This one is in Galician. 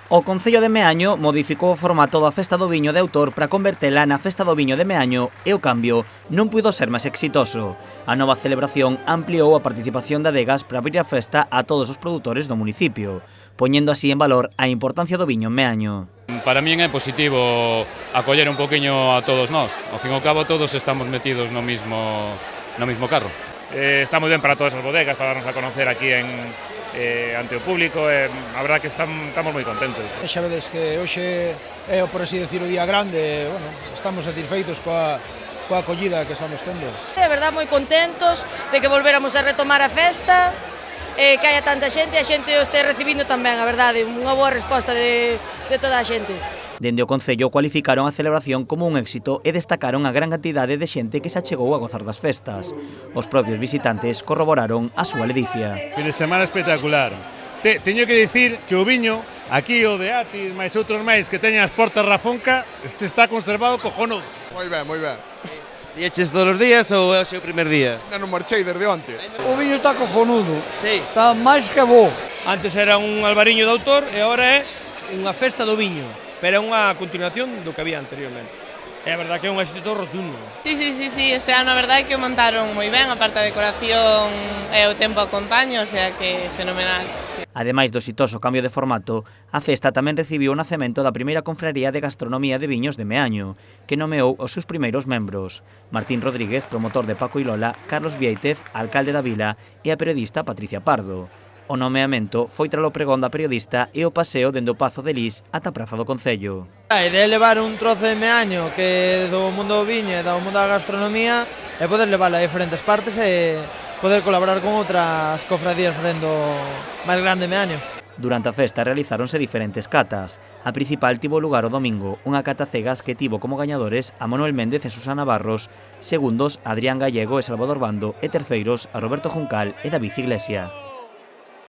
O Concello de Meaño modificou o formato da Festa do Viño de autor para convertela na Festa do Viño de Meaño e o cambio non puido ser máis exitoso. A nova celebración ampliou a participación de adegas para abrir a festa a todos os produtores do municipio, poñendo así en valor a importancia do viño en Meaño. Para min é positivo acoller un poquinho a todos nós. Ao fin e ao cabo todos estamos metidos no mismo carro. Está moi ben para todas as bodegas, para darnos a conocer aquí ante o público, a verdad que estamos moi contentos. Xa vedes que hoxe é, por así decir, o día grande, bueno, estamos satisfeitos coa acollida que estamos tendo. De verdad moi contentos de que volvéramos a retomar a festa, que haya tanta xente e a xente o este recibindo tamén, a verdade, unha boa resposta de toda a xente. Dende o Concello cualificaron a celebración como un éxito e destacaron a gran cantidade de xente que se achegou a gozar das festas. Os propios visitantes corroboraron a súa ledicia. Fin de semana espectacular. Teño que dicir que o viño, aquí o de Atis, máis outros máis que teñen as portas rafonca, se está conservado cojonudo. Moi ben, moi ben. Eches todos os días ou é o seu primer día? Ainda non marchei desde onte. O viño está cojonudo. Sí. Está máis que bo. Antes era un albariño de autor e agora é unha festa do viño, pero é unha continuación do que había anteriormente. É a verdade que é un éxito rotundo. Sí, este ano a verdade é que o montaron moi ben, a parte da decoración e o tempo acompaña, o sea que fenomenal. Ademais do exitoso cambio de formato, a festa tamén recibiu o nacemento da primeira confraría de gastronomía de viños de Meaño, que nomeou os seus primeiros membros. Martín Rodríguez, promotor de Paco y Lola, Carlos Viéitez, alcalde da vila, e a periodista Patricia Pardo. O nomeamento foi tras o pregón da periodista e o paseo dende o Pazo de Lis ata a Praza do Concello. A idea é levar un trozo de Meaño que é do mundo do viño e do mundo da gastronomía e poder leválo a diferentes partes e poder colaborar con outras cofradías facendo máis grande Meaño. Durante a festa realizáronse diferentes catas. A principal tivo lugar o domingo, unha cata cegas que tivo como gañadores a Manuel Méndez e Susana Barros, segundos Adrián Gallego e Salvador Bando e terceiros a Roberto Juncal e David Iglesia.